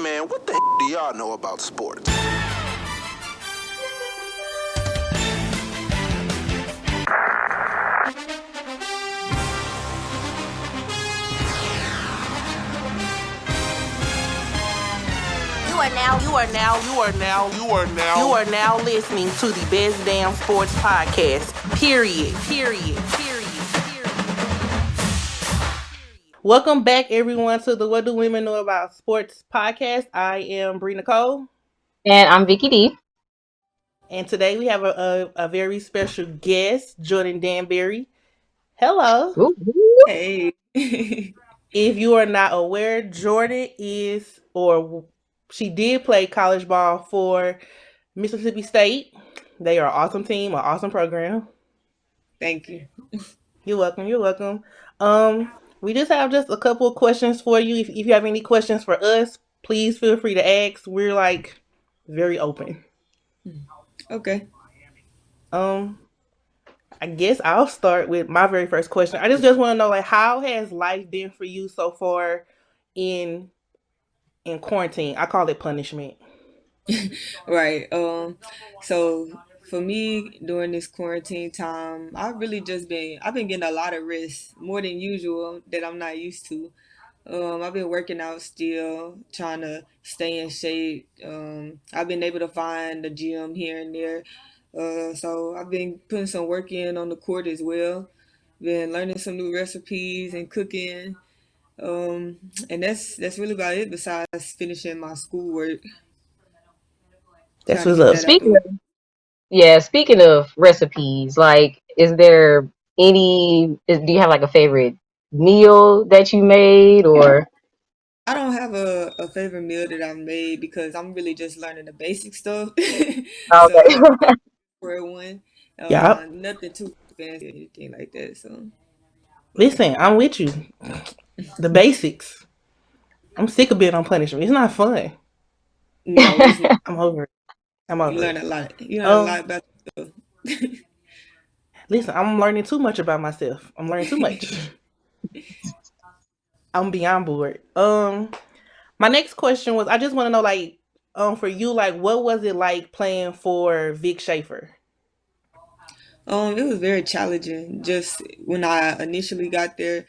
man, what the do y'all know about sports? You are now listening to the Best Damn Sports Podcast. Period. Welcome back, everyone, to the What Do Women Know About Sports Podcast. I am Bree Nicole. And I'm Vicky D. And today we have a very special guest, Jordan Danberry. Hello. Ooh. Hey. If you are not aware, Jordan is, or she did play college ball for Mississippi State. They are an awesome team, an awesome program. Thank you. You're welcome. We just have a couple of questions for you. If you have any questions for us, please feel free to ask. We're like very open. Okay. I guess I'll start with my very first question. I just want to know, like, how has life been for you so far in quarantine? I call it punishment. Right. So for me during this quarantine time, I've been getting a lot of rest, more than usual that I'm not used to. I've been working out still, trying to stay in shape. I've been able to find the gym here and there. So I've been putting some work in on the court as well. Been learning some new recipes and cooking. And that's really about it besides finishing my schoolwork. That's Trying to what's get up. that out the way. Speaking of recipes, like, is there do you have like a favorite meal that you made, or? I don't have a favorite meal that I've made because I'm really just learning the basic stuff. So I don't Okay. have for one. Yup. Nothing too fancy or anything like that. So Listen, I'm with you. The basics. I'm sick of being on punishment. It's not fun. no, it's not. I'm over it. I'm You over learn it. a lot. You learn a Um, lot about yourself. Listen, I'm learning too much about myself. I'm learning too much. I'm beyond bored. My next question was, I just want to know, like, for you, like, what was it like playing for Vic Schaefer? It was very challenging. Just when I initially got there,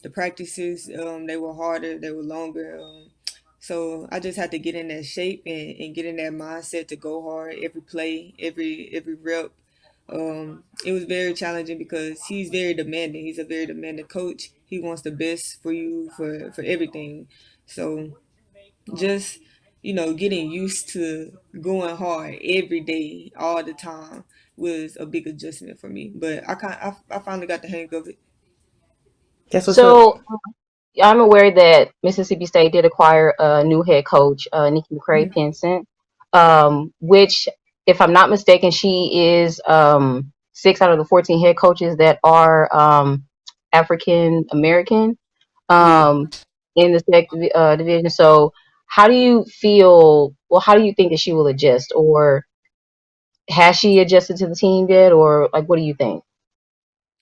the practices they were harder, they were longer. So I just had to get in that shape and get in that mindset to go hard every play, every rep. It was very challenging because he's very demanding. He's a very demanding coach. He wants the best for you for everything. So just getting used to going hard every day all the time was a big adjustment for me, but I finally got the hang of it. That's what's up. So I'm aware that Mississippi State did acquire a new head coach, Nikki McCray Mhm. Penson, which, if I'm not mistaken, she is 6 out of the 14 head coaches that are African American Yeah. um, in the select division. So, how do you feel? Well, how do you think that she will adjust, or has she adjusted to the team yet, or like, what do you think?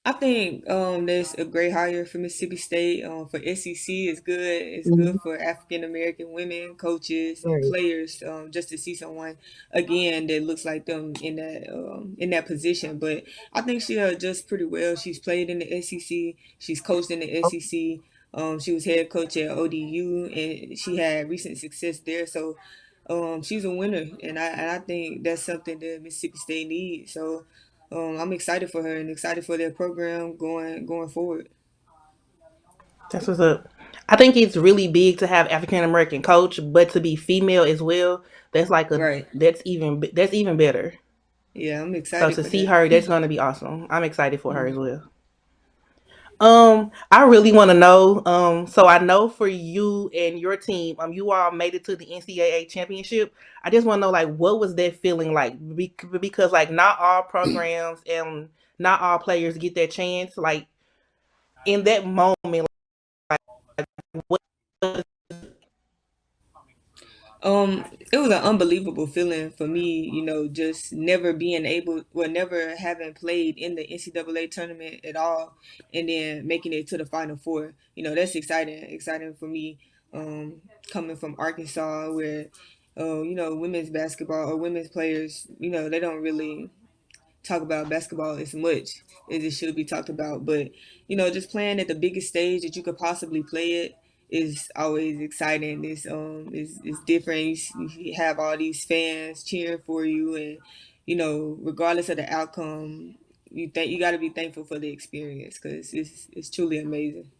I think there's a great hire for Mississippi State. For SEC, it's good. It's Mhm. good for African American women coaches and Right. players. Just to see someone again that looks like them in that position. But I think she adjusts pretty well. She's played in the SEC. She's coached in the SEC. She was head coach at ODU, and she had recent success there. So she's a winner, and I think that's something that Mississippi State needs. So I'm excited for her and excited for their program going forward. That's what's up. I think it's really big to have African American coach, but to be female as well, Right. that's even better. Yeah, I'm So excited to for see that. her, that's gonna be awesome. I'm excited for her as Mhm. well. I really want to know. So I know for you and your team, you all made it to the NCAA championship. I just want to know, like, what was that feeling like? Because like not all programs and not all players get that chance. Like in that moment, what It was an unbelievable feeling for me, just never being able, well, never having played in the NCAA tournament at all, and then making it to the Final Four. That's exciting for me. um, coming from Arkansas, where women's basketball or women's players, they don't really talk about basketball as much as it should be talked about. But just playing at the biggest stage that you could possibly play it is always exciting. It's is different. You have all these fans cheering for you, and regardless of the outcome, you got to be thankful for the experience because it's truly amazing.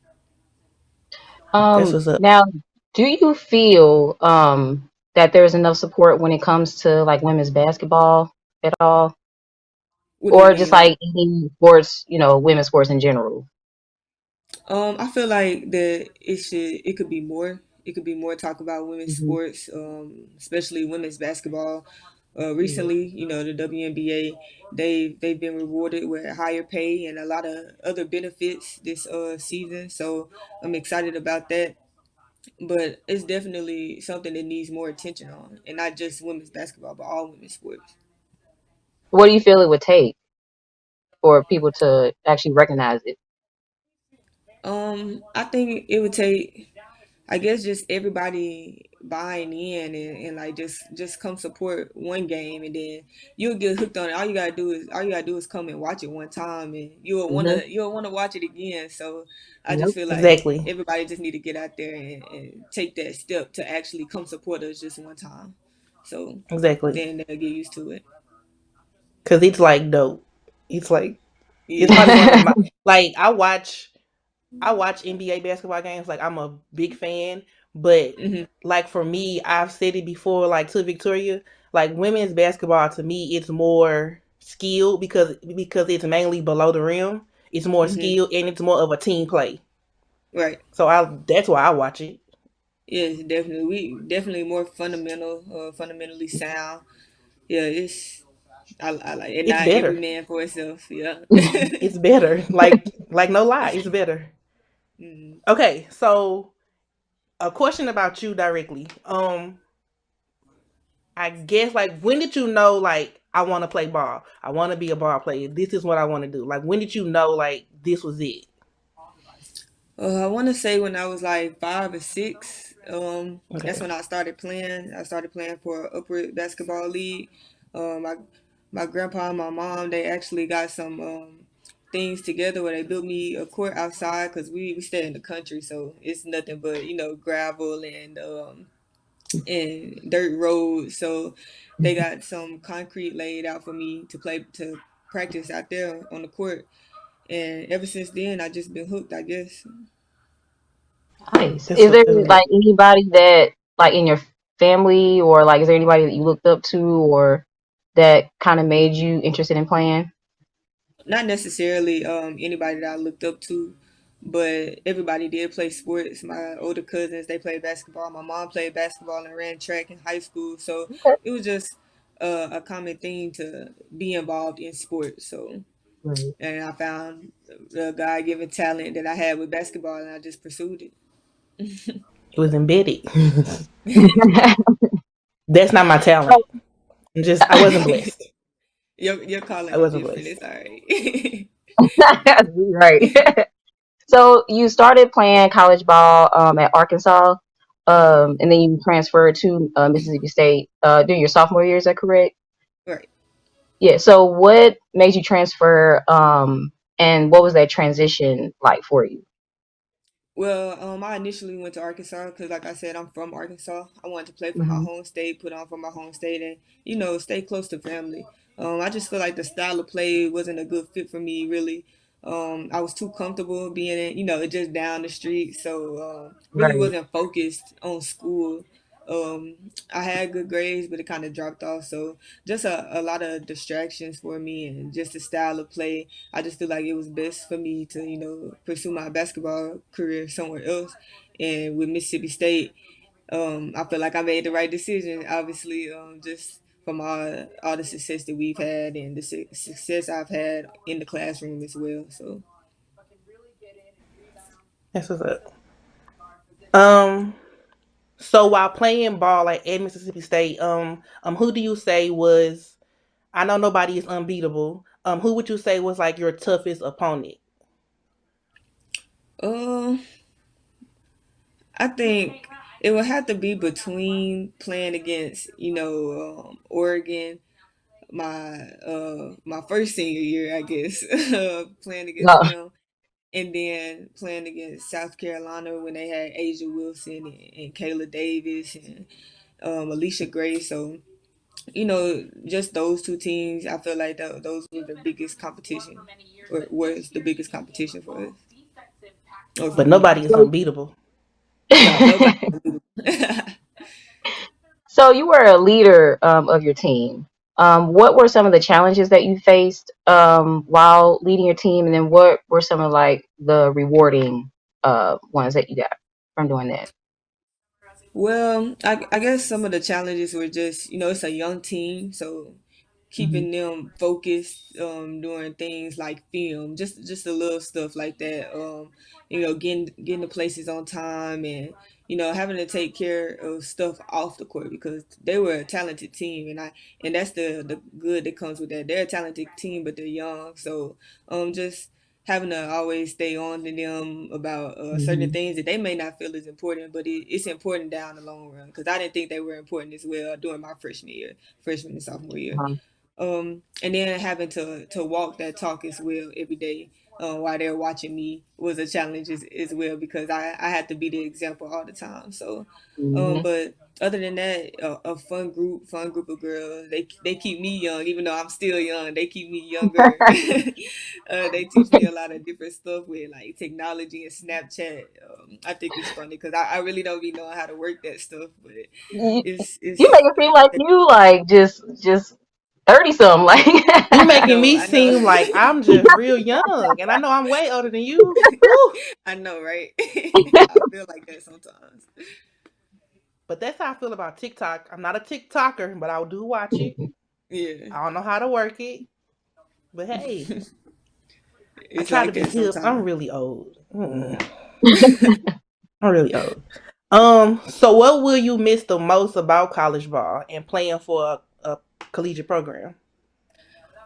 That's what's up. Now, do you feel that there's enough support when it comes to like women's basketball at all, What do you or just mean, like? like any sports, women's sports in general? I feel like that it could be more. It could be more talk about women's Hmm. sports, especially women's basketball. Yeah. Recently, the WNBA they've been rewarded with higher pay and a lot of other benefits this season. So I'm excited about that. But it's definitely something that needs more attention on, and not just women's basketball, but all women's sports. What do you feel it would take for people to actually recognize it? I think it would take, I guess, just everybody buying in and like just come support one game, and then you'll get hooked on it. All you gotta do is come and watch it one time, and Hmm. you'll wanna watch it again. So I just Yep. feel like Exactly. everybody just need to get out there and take that step to actually come support us just one time. So Exactly. then they'll get used to it. Cause it's like dope. It's like it's Yeah. probably one of my like I watch NBA basketball games. Like I'm a big fan, but Hmm. like for me, I've said it before. Like to Victoria, like women's basketball to me, it's more skilled because it's mainly below the rim. It's more Hmm. skilled and it's more of a team play. Right. So I that's why I watch it. Yes, definitely. We definitely more fundamentally sound. Yeah, I like it. It's Not every better. man for itself. Yeah. It's better. Like no lie, it's better. Mm. Okay, so a question about you directly. I guess like when did you know like I want to play ball? I want to be a ball player. This is what I want to do. Like when did you know like this was it? I want to say when I was like 5 or 6. That's Okay. when I started playing. I started playing for an upward basketball league. My grandpa and my mom, they actually got some things together where they built me a court outside because we stay in the country, so it's nothing but gravel and dirt roads. So they got some concrete laid out for me to practice out there on the court. And ever since then, I just been hooked, I guess. Nice. That's Is what's there up. like anybody that like in your family or like is there anybody that you looked up to or that kind of made you interested in playing? Not necessarily anybody that I looked up to, but everybody did play sports. My older cousins, they played basketball. My mom played basketball and ran track in high school. So Okay. it was just a common thing to be involved in sports. So, Right. and I found the God given talent that I had with basketball, and I just pursued it. It was embedded. That's not my talent. I wasn't blessed. Your I calling is wasn't different. blessed. It's all right. Right. So you started playing college ball at Arkansas, Hmm. and then you transferred to Mississippi State during your sophomore year. Is that correct? Right. Yeah. So what made you transfer, and what was that transition like for you? Well, I initially went to Arkansas because, like I said, I'm from Arkansas. I wanted to play for my Hmm. home state, put on for my home state, and stay close to family. I just feel like the style of play wasn't a good fit for me, really. I was too comfortable being in, just down the street, so really Right. wasn't focused on school. Um, I had good grades, but it kind of dropped off. So just a lot of distractions for me, and just the style of play. I just feel like it was best for me to, pursue my basketball career somewhere else. And with Mississippi State, I feel like I made the right decision. Obviously, just from all the success that we've had and the success I've had in the classroom as well. So That's what's up. Um. So while playing ball like at Mississippi State, who do you say was? I know nobody is unbeatable. Who would you say was like your toughest opponent? uh, I think. It would have to be between playing against, Oregon, my first senior year, I guess, playing against No. them, and then playing against South Carolina when they had Asia Wilson and Kayla Davis and Alicia Gray. So just those two teams, I feel like those were the biggest competition, or was the biggest competition for us, or for But me. nobody is unbeatable. No, nobody. So you were a leader of your team. What were some of the challenges that you faced while leading your team, and then what were some of like the rewarding ones that you got from doing that? Well, I guess some of the challenges were just, it's a young team, so Mhm. keeping them focused, doing things like film, just the little stuff like that. Getting the places on time, and having to take care of stuff off the court because they were a talented team, and that's the good that comes with that. They're a talented team, but they're young, so just having to always stay on to them about certain Mhm. things that they may not feel is important, but it's important down the long run because I didn't think they were important as well during my freshman and sophomore year. Uh-huh. And then having to walk that talk as well every day while they're watching me was a challenge as well because I had to be the example all the time. So, Mhm. but other than that, a fun group of girls. They keep me young, even though I'm still young. They keep me younger. They teach me a lot of different stuff with like technology and Snapchat. I think it's funny because I really don't be knowing how to work that stuff, but you, you it's make it seem like you like just 30 something like. You I making know, me I know. seem like I'm just real young, and I know I'm way older than you. Woo. I know, right? I feel like that sometimes. But that's how I feel about TikTok. I'm not a TikToker, but I do watch it. Yeah, I don't know how to work it, but hey, I it's try to like be that hip. I'm sometimes. really old. I'm really old. So what will you miss the most about college ball and playing for a collegiate program?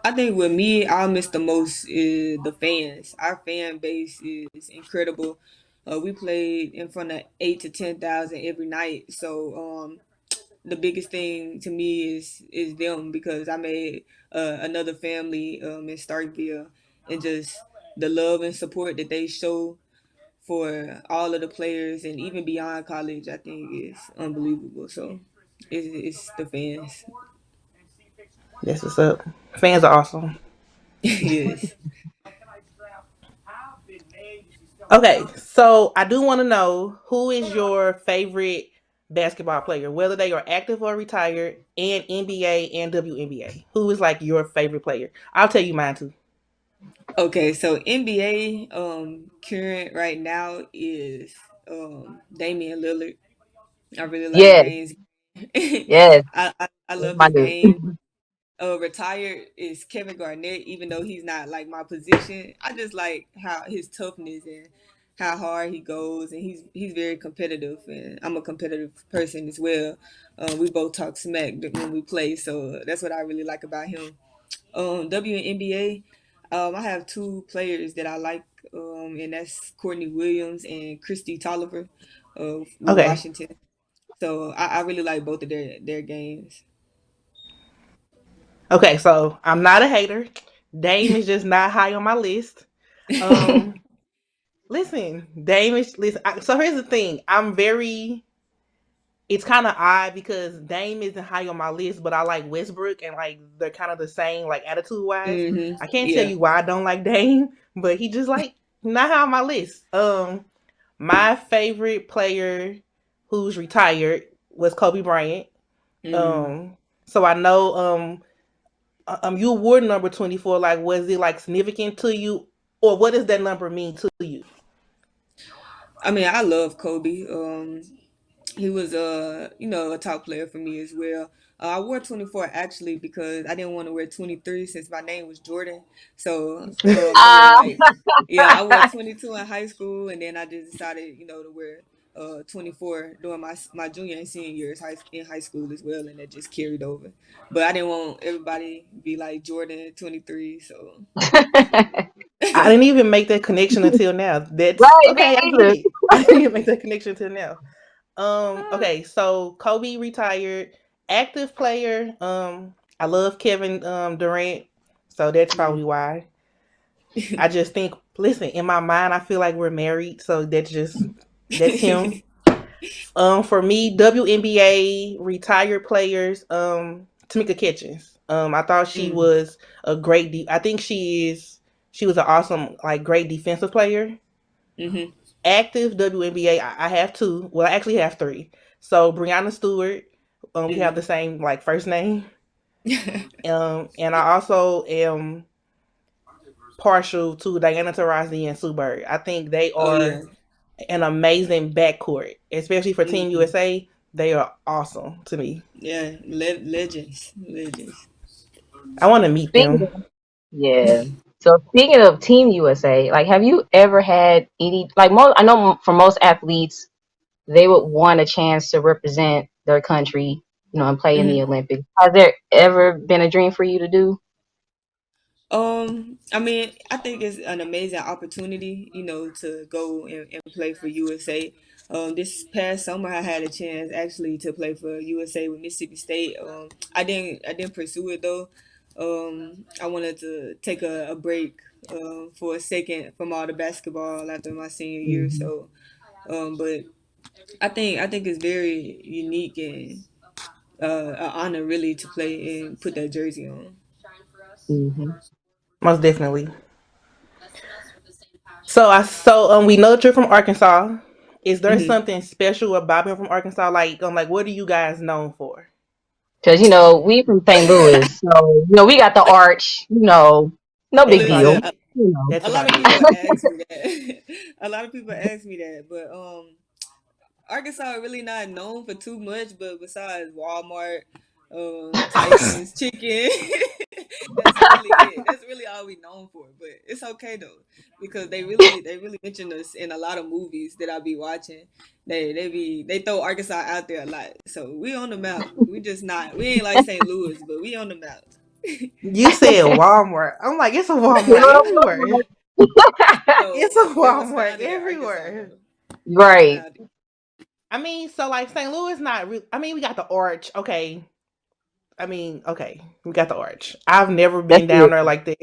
I think with me, I'll miss the most is the fans. Our fan base is incredible. We played in front of 8 to 10,000 every night. So the biggest thing to me is them because I made another family in Starkville, and just the love and support that they show for all of the players and even beyond college, I think is unbelievable. So it's the fans. That's what's up. Fans are awesome. Yes. Okay, so I do want to know who is your favorite basketball player, whether they are active or retired, and NBA and WNBA. Who is like your favorite player? I'll tell you mine too. Okay, so NBA current right now is Damian Lillard. I really like Yes, Dame's game. yes, I that's love my his dude. game. Retired is Kevin Garnett, even though he's not like my position. I just like how his toughness and how hard he goes, and he's very competitive, and I'm a competitive person as well. We both talk smack when we play, so that's what I really like about him. WNBA, I have two players that I like, and that's Courtney Williams and Christy Tolliver, with Okay. Washington. So I really like both of their games. Okay, so I'm not a hater. Dame is just not high on my list. Um, listen, Dame is listen. So here's the thing. I'm very. It's kind of odd because Dame isn't high on my list, but I like Westbrook and like they're kind of the same, like attitude wise. I can't tell Yeah. you why I don't like Dame, but he just like not high on my list. My favorite player who's retired was Kobe Bryant. Mm. Um, so I know you wore number 24. Like, was it like significant to you, or what does that number mean to you? I mean, I love Kobe. He was a top player for me as well. I wore 24 actually because I didn't want to wear 23 since my name was Jordan. So I wore Ah, like I wore 22 in high school, and then I just decided to wear 24 during my junior and senior years in high school as well, and that just carried over. But I didn't want everybody to be like Jordan 23, so I didn't even make that connection until now. That's right, me okay. I get either. it. I didn't even make that connection until now. Okay, so Kobe retired. Active player. I love Kevin Durant, so that's Mm. probably why. I just think, listen, in my mind, I feel like we're married, so that's him. For me, WNBA retired players. Tamika Catchings. I thought she Mm. was a great. I think she is. She was an awesome, like, great defensive player. Mhm. Active WNBA, I have two. Well, I actually have three. So Brianna Stewart, we have Mm. the same like first name. And I also am partial to Diana Taurasi and Sue Bird. I think they Oh yeah. are an amazing backcourt, especially for Team Mm. USA. They are awesome to me. Yeah. Legends. Legends. I want to meet Speaking them. of, yeah. So speaking of Team USA, like, have you ever had any like most? I know for most athletes, they would want a chance to represent their country, and play in the Mhm. Olympics. Has there ever been a dream for you to do? I mean, I think it's an amazing opportunity, to go and play for USA. This past summer, I had a chance actually to play for USA with Mississippi State. I didn't pursue it though. I wanted to take a break, for a second from all the basketball after my senior year. Hmm. So, but I think it's very unique and an honor really to play and put that jersey on. Hmm. Most definitely. We know that you're from Arkansas. Is there Hmm. something special about being from Arkansas? Like what are you guys known for? Because we from St. Louis, so we got the arch. No That's big about deal. Listen, it. You know. That's a lot about of it. people ask me that. A lot of people ask me that, but Arkansas really not known for too much. But besides Walmart, Tyson's chicken, that's really it. That's really all we known for. But it's okay though, because they really mention us in a lot of movies that I be watching. They throw Arkansas out there a lot. So we on the map. We ain't like St. Louis, but we on the map. You said Walmart. I'm like, it's a Walmart everywhere. No, It's a they was Walmart founded in Arkansas everywhere. though. They was Right. founded. I mean, so like St. Louis not real. I mean, we got the Arch. Okay. I mean, okay, we got the Arch. I've never That's been down it. there like that.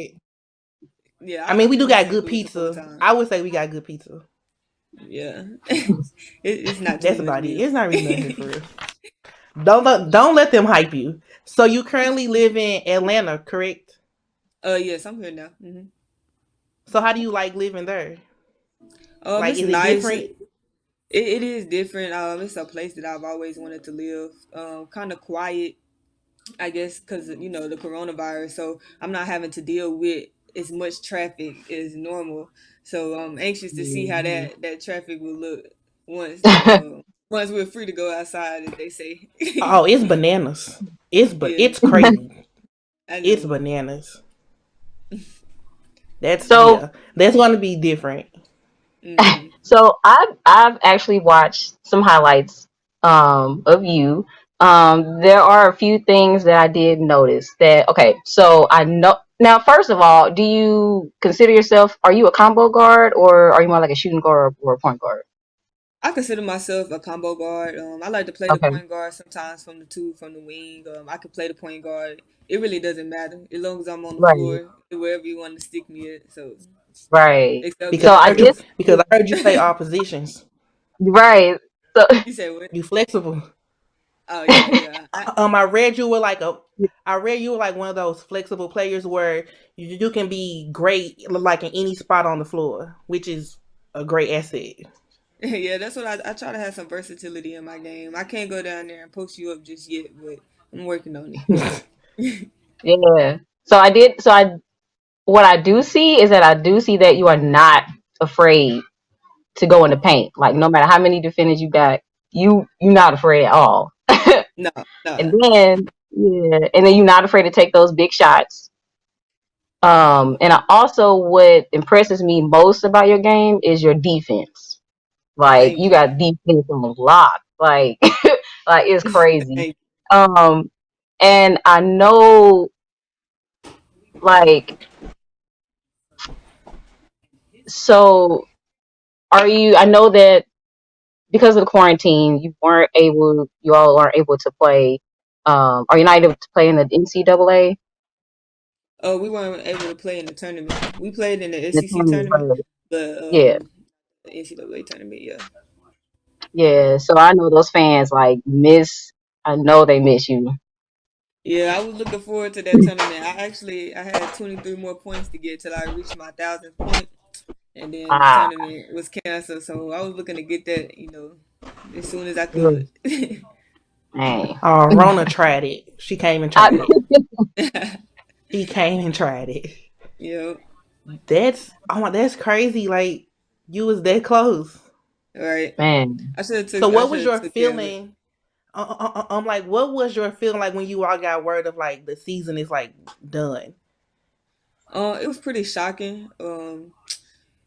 Yeah, I mean, I've we been do to got St. good Louis a couple pizza. times. I would say we got good pizza. Yeah, it's not too That's much about it. milk. It's not really nothing here for real. Don't let them hype you. So you currently live in Atlanta, correct? Yes, I'm here now. So how do you like living there? Like, It's is it nice. different? It is different. It's a place that I've always wanted to live. Kind of quiet, I guess, because the coronavirus. So I'm not having to deal with as much traffic as normal. So I'm anxious to see how Mhm. that traffic will look once So once we're free to go outside, as they say. Oh, it's bananas. Yeah, It's crazy. I It's know. bananas. That's going to be different. Hmm. so I've actually watched some highlights of you. There are a few things that I did notice that okay, so I know now first of all, do you consider yourself are you a combo guard or are you more like a shooting guard or a point guard? I consider myself a combo guard. I like to play the Okay. point guard sometimes from the wing. I can play the point guard. It really doesn't matter as long as I'm on the Right. floor, wherever you want to stick me at. So Right. except Because So I I heard you did defense. because I heard you say all positions. right. So You say what? You flexible. Oh yeah, yeah. I read you were like a. I read you were like one of those flexible players where you can be great like in any spot on the floor, which is a great asset. Yeah, that's what I try to have some versatility in my game. I can't go down there and post you up just yet, but I'm working on it. yeah. So I did so I what I do see is that I do see that you are not afraid to go in the paint. Like no matter how many defenders you got, you're not afraid at all. No, no. And then you're not afraid to take those big shots. And I also what impresses me most about your game is your defense. Like Thank you you. got defense on lock. Like like it's crazy. Thank Um and I know like so are you I know that because of the quarantine, you all aren't able to play. Are you not able to play in the NCAA? Oh, we weren't able to play in the tournament. We played in the The SEC tournament, tournament, right? but Yeah, the NCAA tournament, yeah. yeah. So I know those fans like miss. I know they miss you. Yeah, I was looking forward to that tournament. I had 23 more points to get till I reached my 1,000th point, and then the Ah, tournament was canceled. So I was looking to get that, as soon as I could. mm, man. Rona tried it. She came and I, tried it. She came and tried it. Yeah, That's crazy. Like you was that close. right. man. So I what should was have your took care of it. feeling? I'm like, what was your feeling like when you all got word of like the season is like done? It was pretty shocking.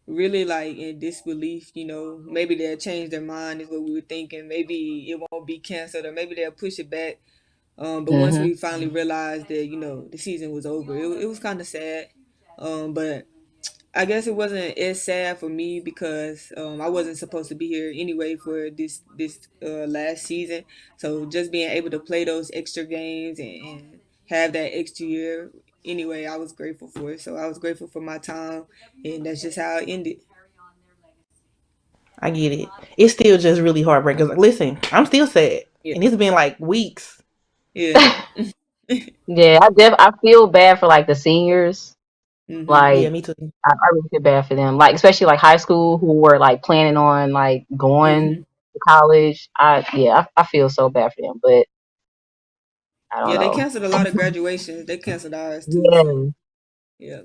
Really like in disbelief. Maybe they'll change their mind is what we were thinking. Maybe it won't be canceled, or maybe they'll push it back. But once Hmm. we finally realized that the season was over, it was kind of sad. But I guess it wasn't as sad for me because I wasn't supposed to be here anyway for this last season. So just being able to play those extra games and have that extra year anyway, I was grateful for it. So I was grateful for my time, and that's just how it ended. I get it. It's still just really heartbreaking. 'Cause, listen, I'm still sad, Yeah, and it's been like weeks. yeah, Yeah, I feel bad for like the seniors. hmm Yeah, Like me too. I really feel bad for them. Like especially like high school who were like planning on like going hmm to college. I feel so bad for them, but I don't yeah. They know. canceled a lot of graduations. They canceled ours too. So Yeah. yeah.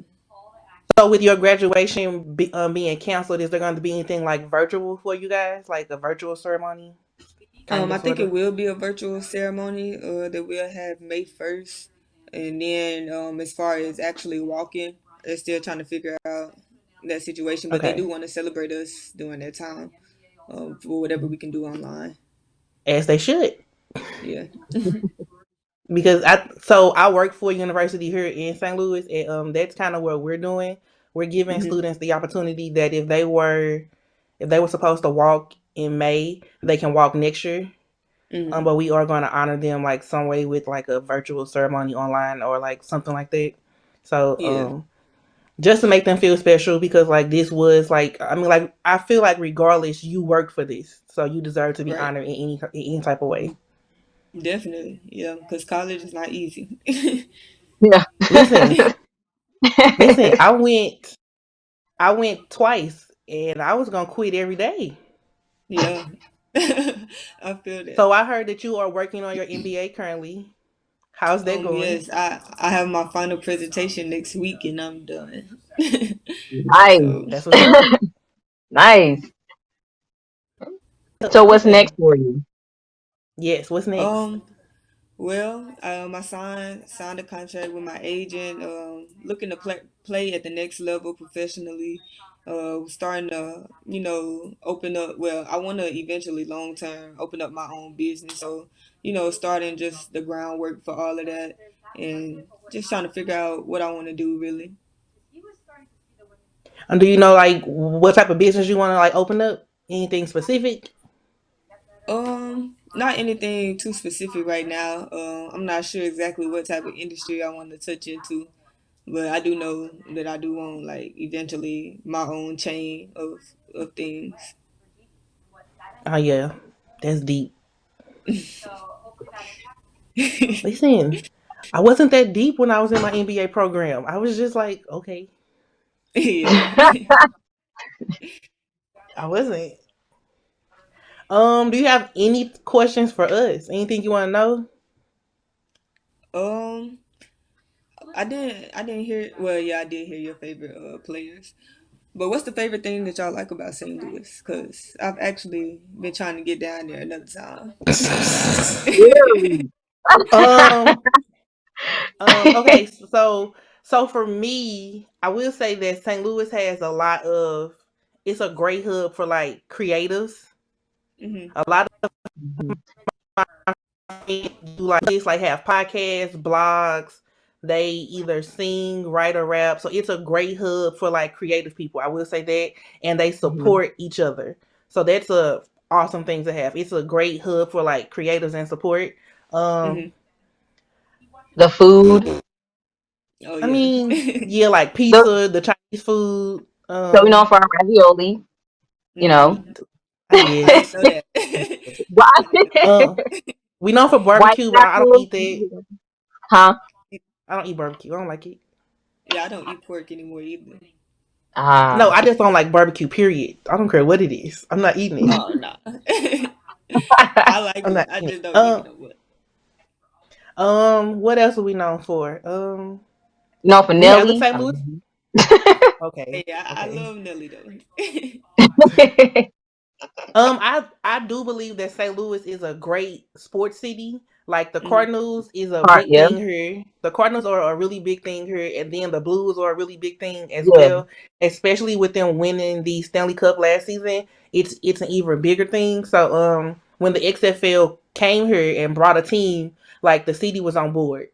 So with your graduation being canceled, is there going to be anything like virtual for you guys, like a virtual ceremony, kind I of, think sort it of? will be a virtual ceremony that we'll have May 1st. And then as far as actually walking, they're still trying to figure out that situation. But they do Okay, want to celebrate us during that time for whatever we can do online. as they should. Yeah. Because I work for a university here in St. Louis, and that's kind of what we're doing. We're giving hmm students the opportunity that if they were supposed to walk in May, they can walk next year. hmm But we are going to honor them like some way with like a virtual ceremony online or like something like that. So Yeah. just to make them feel special, because like this was like, I mean, like I feel like regardless, you worked for this, so you deserve to be Right. honored in any type of way. Definitely. Yeah. Because college is not easy. Yeah. Listen, listen, I went twice, and I was gonna quit every day. Yeah. I feel that. So I heard that you are working on your MBA currently. How's that going? Yes, I have my final presentation next week and I'm done. Nice. So, That's what's up. Nice. So what's next Listen, for you? yes. What's next? um, I signed a contract with my agent. Looking to play at the next level professionally. Starting to open up. Well, I want to eventually long term open up my own business. So starting just the groundwork for all of that, and just trying to figure out what I want to do really. And do you know like what type of business you want to like open up? Anything specific? Not anything too specific right now. I'm not sure exactly what type of industry I want to touch into, but I do know that I do want like eventually my own chain of things. Oh yeah, that's deep. Listen, I wasn't that deep when I was in my MBA program. I was just like, okay, Yeah. I wasn't. Do you have any questions for us? Anything you want to know? Um, I didn't hear. Well, yeah, I did hear your favorite players. But what's the favorite thing that y'all like about St. Louis? Cause I've actually been trying to get down there another time. Really? um, okay, so for me, I will say that St. Louis has a lot of. It's a great hub for like creatives. hmm A lot of do like this, like have podcasts, blogs. They either sing, write, or rap. So it's a great hub for like creative people. I will say that, and they Mhm. support each other. So that's a awesome thing to have. It's a great hub for like creators and support. Um, Mhm. The food. Oh I yeah. mean, yeah, like So, pizza, the Chinese food. so we know for our ravioli, you know. Mhm. I I ain't guess. know that. Why? We know for White barbecue, but I don't tacos? eat that. Huh? I don't eat barbecue. I don't like it. Yeah, I don't eat pork anymore either. No, Ah. I just don't like barbecue. Period. I don't care what it is. I'm not eating it. Oh no. I like I'm it. not I eating just it. don't eat it no more. What else are we known for? No, for We have the Nelly. St. Louis. Okay, Hey, I okay. love Nelly though. I do believe that St. Louis is a great sports city. Like the Mhm. Cardinals is a Part, big yeah. thing here. The Cardinals are a really big thing here, and then the Blues are a really big thing as Yeah. well. Especially with them winning the Stanley Cup last season, it's an even bigger thing. So when the XFL came here and brought a team, like the city was on board.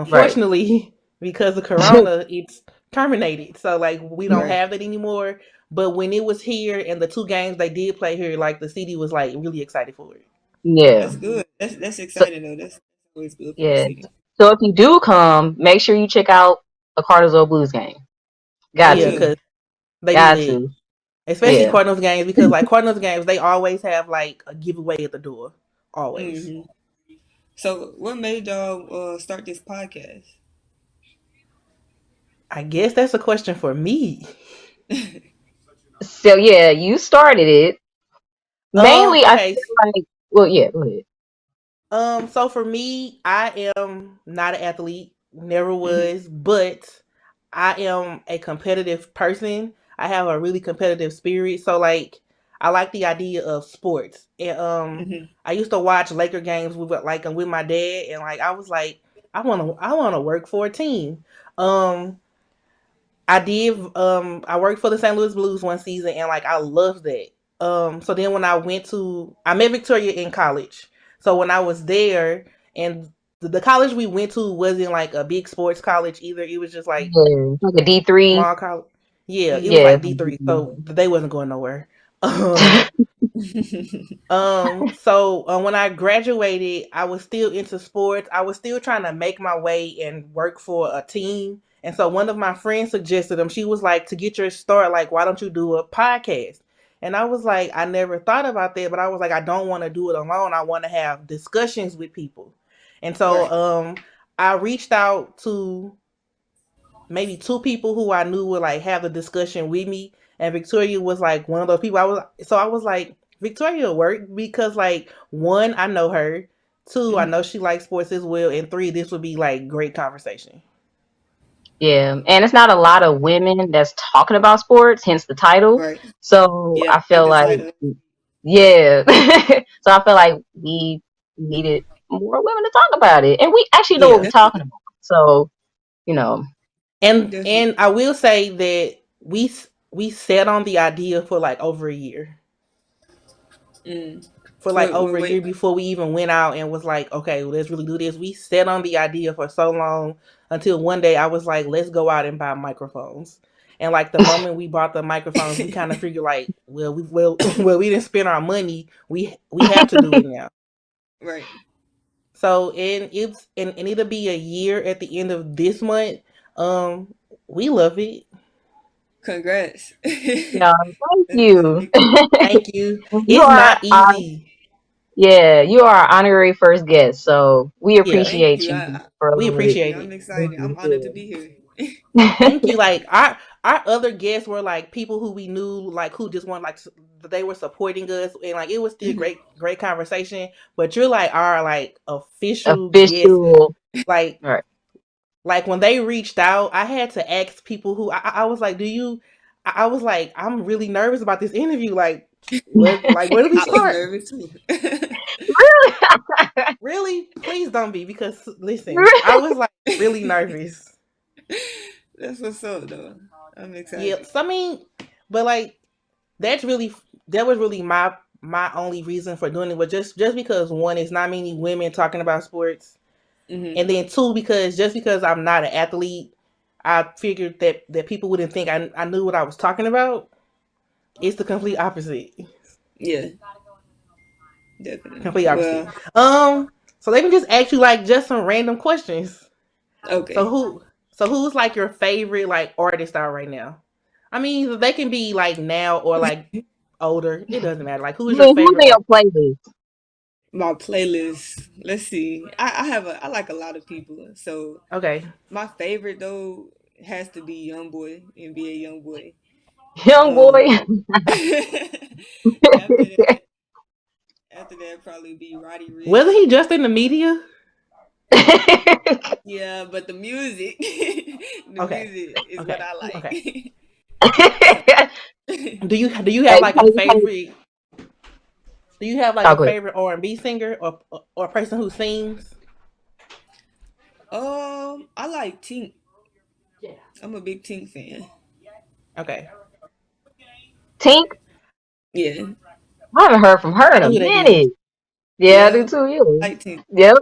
Right. Unfortunately, because of Corona, it's terminated. So like we don't Right. have that anymore. But when it was here and the two games they did play here, like the city was like really excited for it. Yeah. That's good. That's So, exciting though. That's always good for the yeah. city. So if you do come, make sure you check out a Cartersville Blues game. I Got Yeah, to. will. because they be Got lit. to. Especially Yeah. Cardinals games because like Cardinals games, they always have like a giveaway at the door. Always. Hmm. So, what made y'all start this podcast? I guess that's a question for me. So yeah, you started it. Mainly I Okay. feel like, well, yeah, go ahead. So for me, I am not an athlete, never Hmm. was, but I am a competitive person. I have a really competitive spirit, so like I like the idea of sports. And Hmm. I used to watch Laker games with my dad, and like I was like, I want to work for a team. Um, I did. I worked for the St. Louis Blues one season, and like I loved that. So then when I met Victoria in college. So when I was there, and the college we went to wasn't like a big sports college either. It was just like Yeah, it's like a D3. small college. Yeah, it was Hmm. Yeah. like D3, so they wasn't going nowhere. Um, so when I graduated, I was still into sports. I was still trying to make my way and work for a team. And so one of my friends suggested them. She was like, to get your start, like, why don't you do a podcast? And I was like, I never thought about that, but I was like, I don't want to do it alone. I want to have discussions with people. And so Right. I reached out to maybe two people who I knew would like have a discussion with me, and Victoria was like one of those people. I was like, Victoria will work because like one, I know her, two, I know Hmm. she likes sports as well, and three, this would be like great conversation. Yeah. And it's not a lot of women that's talking about sports, hence the title. Right. So Yeah, I I like feel the like, title. yeah. So I feel like we needed more women to talk about it. And we actually know what Yeah, we're talking Definitely. about. So, you know, and Definitely. I will say that we sat on the idea for like over a year. Mm. For like What? over What? a year Wait. before we even went out and was like, okay, well, let's really do this. We sat on the idea for so long until one day I was like, let's go out and buy microphones. And like the moment we bought the microphones, we kind of figured like, well, we didn't spend our money. We have to do it now. Right. So and it'll be a year at the end of this month. Um, we love it. Congrats. yeah, thank That's a you. big. Thank you. You It's are not easy. yeah, you are our honorary first guest. So we Yeah, Thank appreciate you. you for we allowing Thank appreciate you. it. I'm excited. I'm honored to be here. Thank you. Like our other guests were like people who we knew, like who just want like they were supporting us, and like it was still Hmm. great conversation. But you're like our like official guest. official. Like Right. like when they reached out, I had to ask people who I was like, do you? I was like, I'm really nervous about this interview. Like where do we I was start? nervous too. Really? Please don't be because listen, I was like really nervous. That's what's up, though. I'm Yeah, excited. so I mean, but like that's really that was really my only reason for doing it was just because one, it's not many women talking about sports, Hmm. and then two, because just because I'm not an athlete, I figured that people wouldn't think I knew what I was talking about. It's the complete opposite. Yeah. definitely. Complete opposite. Well, So let me just ask you like just some random questions. So okay. who's like your favorite like artist out right now? I mean, they can be like now or like older. It doesn't matter. Like who is your Who's favorite in your artist? playlist? My playlist. Let's see. I like a lot of people. So Okay. my favorite though has to be Young Boy, NBA Young Boy. Young boy. Um, after that, after that probably be Roddy Wasn't Rich. he just in the media? Yeah, but the music, the Okay. music is what Okay. I Okay. like. Do you have Hey, like a favorite? Do you have like oh, a go ahead. favorite R&B singer or a person who sings? I like Tink. I'm a big Tink fan. Okay. Tink. Yeah, I haven't heard from her I in a know who that is. minute. Yeah, I do yeah, too. You. I like Tink. Yep.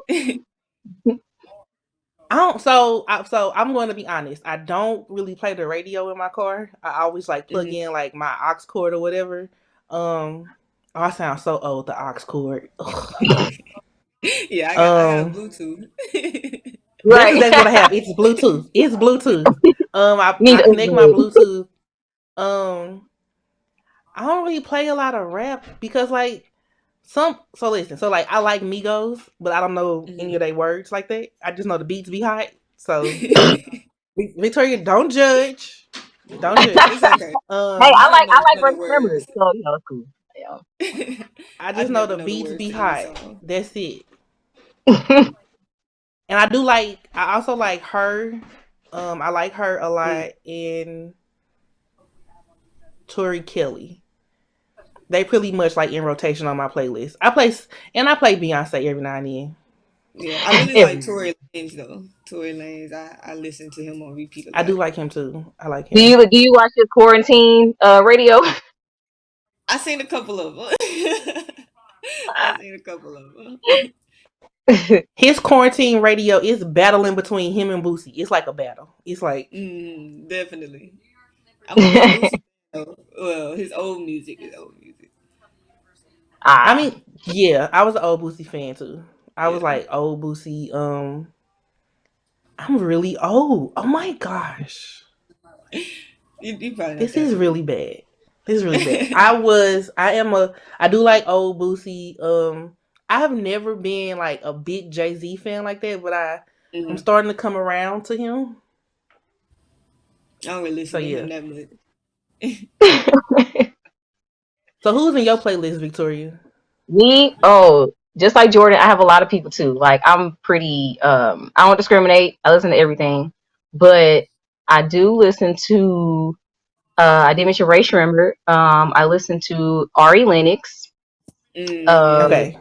I don't. So I'm going to be honest. I don't really play the radio in my car. I always like plug Hmm. in like my aux cord or whatever. Oh, I sound so old. The aux cord. Ugh. Yeah, I got Um, Bluetooth. that's Right. exactly what I have. It's Bluetooth. It's Bluetooth. You need I to connect my upgrade. Bluetooth. Um, I don't really play a lot of rap because like some. So listen. So like I like Migos, but I don't know any Mhm. of their words like that. I just know the beats be hot. So Victoria, don't judge. Don't It's judge. okay. Hey, Um, I like None of Brent the Tremors, words. so it's cool. Yeah. I I just know never the know the beats words be to any hot. song. That's it. And I do like. I also like her. I like her a Mm. lot in Tori Kelly. They pretty much like in rotation on my playlist. I play Beyonce every now and then. Yeah, I really like Every- Tory Lanez though. Tory Lanez, I listen to him on repeat a I lot. do like him too. I like Do him. you watch your quarantine radio? I seen a couple of them. I seen a couple of them. His quarantine radio is battling between him and Boosie. It's like a battle. It's like Mm, definitely. I'm a big Boosie fan though. Well, his old music is old music. I Ah, mean, yeah, I was an old Boosie fan too. I was Yeah, like old Boosie. I'm really old. Oh my gosh. you probably not This that is old. really bad. This is really bad. I do like old Boosie. I have never been like a big Jay-Z fan like that, but I'm Hmm. starting to come around to him. I don't really So listen to him yeah. that much. So who's in your playlist, Victoria? me, oh, just like Jordan, I have a lot of people too. Like I'm pretty I don't discriminate. I listen to everything. But I do listen to I did mention Ray Shrimmer. I listen to Ari Lennox. Mm, yeah. Um Okay.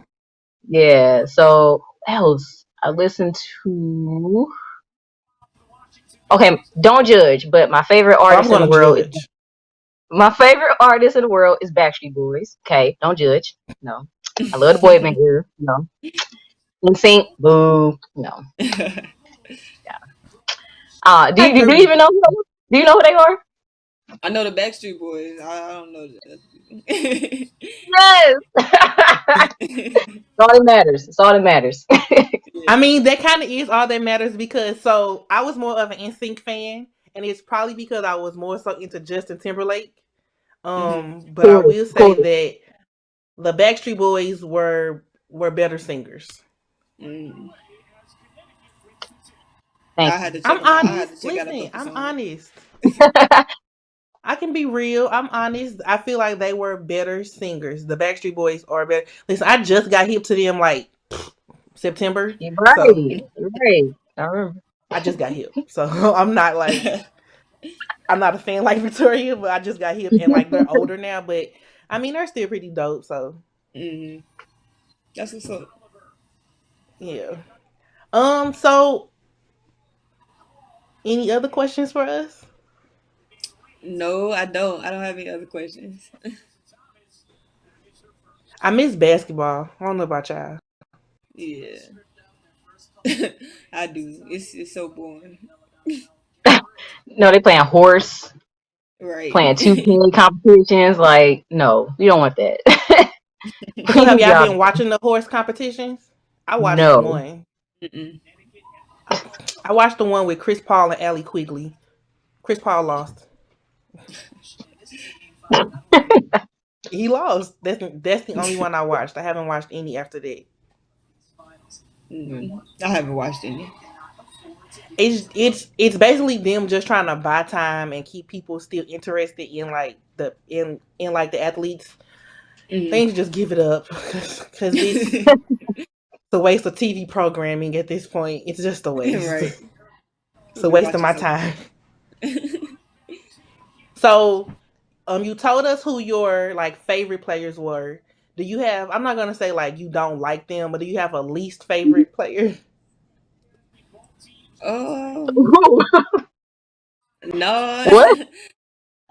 yeah, so what else? I listen to okay, don't judge, but Oh, I'm gonna judge. my favorite artist in the world is Backstreet Boys. Okay, don't judge. No. I love the boy band era. No. In sync, boo. No. I Do you agree. even know do you know who they are? I know the Backstreet Boys. I don't know the other Yes. people. All that matters. It's all that matters. I Yeah. mean, that kind of is all that matters because so I was more of an NSYNC fan, and it's probably because I was more so into Justin Timberlake. Hmm. But I Cool. will say Cool. that the Backstreet Boys were better singers. Mm. Thank I had to check I'm them out. I had to honest. check out a Listen, couple I'm songs. honest. I can be real. I'm honest. I feel like they were better singers. The Backstreet Boys are better. Listen, I just got hip to them like September, You're so right. You're right. I remember. I just got hip. So I'm not like I'm not a fan like Victoria, but I just got hip and like they're older now, but I mean they're still pretty dope. So Hmm. That's what's up. yeah. So any other questions for us? No, I don't. I don't have any other questions. I miss basketball. I don't know about y'all. Yeah, I do. It's so boring. No, they playing horse, Right. playing 2K competitions. Like, no, we don't want that. So have Please, y'all y'all. been watching the horse competitions? I watched No. one. Mm-mm. I, I watched the one with Chris Paul and Allie Quigley. Chris Paul lost. He lost. That's the only one I watched. I haven't watched any after that. Mm. Mm-mm. I haven't watched any. It's basically them just trying to buy time and keep people still interested in like in like the athletes. They need to just give it up because this Mm. it's a waste of TV programming at this point. It's just a waste. Right. It's We'll a be waste of watching my something time. else. So, you told us who your like favorite players were. Do you have? I'm not gonna say like you don't like them, but do you have a least favorite player? Um, What?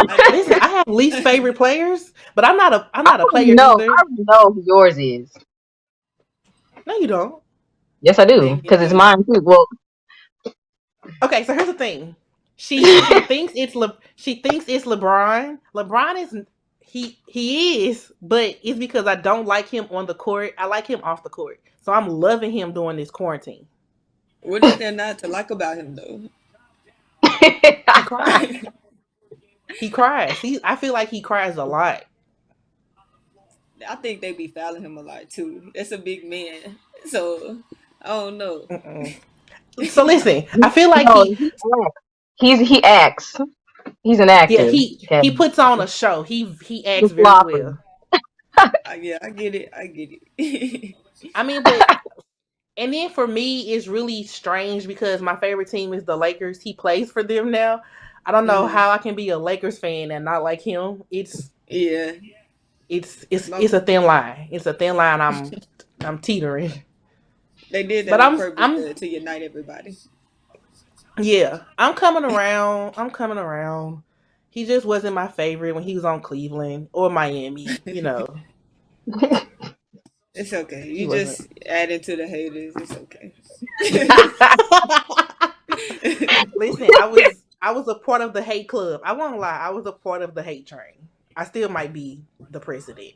no, I Listen, don't. I have least favorite players, but I'm I not a already player know. I either. already know who yours is. No, you don't. Yes, I do, Thank you, because it's though. mine too. Well, Okay, so here's the thing. She thinks she thinks it's LeBron. LeBron is he is, but it's because I don't like him on the court. I like him off the court. So I'm loving him during this quarantine. What is there not to like about him, though? He cries. He cries. I feel like he cries a lot. I think they be fouling him a lot too. That's a big man, so I don't know. Mm-mm. So listen, I feel like no, he acts. He acts. He's an yeah, actor. Okay, he puts on a show. He acts he's very sloppy. well. Yeah, I get it. I get it. I mean, but and then for me, it's really strange because my favorite team is the Lakers. He plays for them now. I don't know Mm, how I can be a Lakers fan and not like him. yeah, It's long a thin line. It's a thin line. I'm teetering, they did but that on purpose I'm to unite everybody. yeah. I'm coming around. I'm coming around. He just wasn't my favorite when he was on Cleveland or Miami. You know, It's okay. he You wasn't. just add into the haters. It's okay. Listen, I was a part of the hate club. I won't lie. I was a part of the hate train. I still might be the president.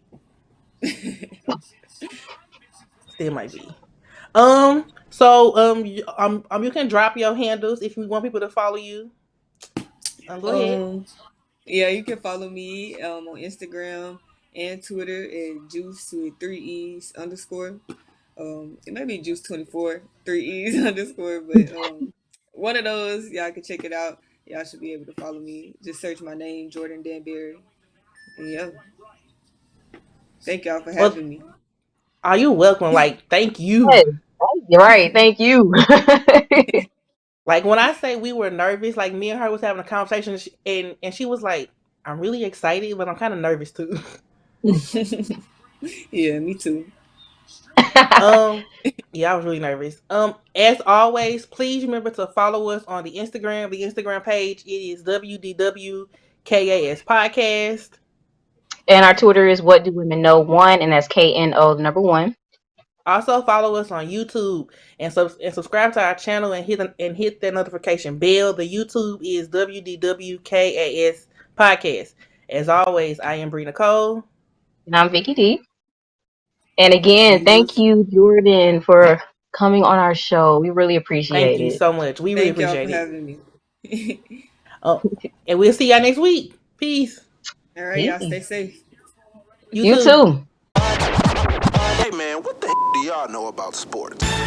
Still might be. You can drop your handles if you want people to follow you. Go ahead. um, yeah, you can follow me on Instagram and Twitter at juice with three e's underscore. It might be juice 24 three e's underscore, but one of those y'all can check it out. Y'all should be able to follow me. Just search my name, Jordan Danberry. And yeah, thank y'all for Well, having me. are you welcome? Like, thank you. Yes, you're right. Thank you. Like when I say we were nervous, like me and her was having a conversation, and she was like, "I'm really excited, but I'm kind of nervous too." Yeah, me too. um, yeah, I was really nervous. As always, please remember to follow us on the Instagram. The Instagram page it is WDWKAS Podcast. And our Twitter is What Do Women Know One, and that's KNO the number one. Also follow us on YouTube and subscribe to our channel and hit that notification bell. The YouTube is WDWKAS Podcast. As always, I am Bree Nicole. And I'm Vicky D. And again, And thank yours. you, Jordan, for coming on our show. We really Thank appreciate you it. so much. We really Thank y'all for appreciate it. having me. Oh, and we'll see y'all next week. Peace. All right, y'all stay Peace. safe. You You too. too. Hey man, what the do y'all know about sports?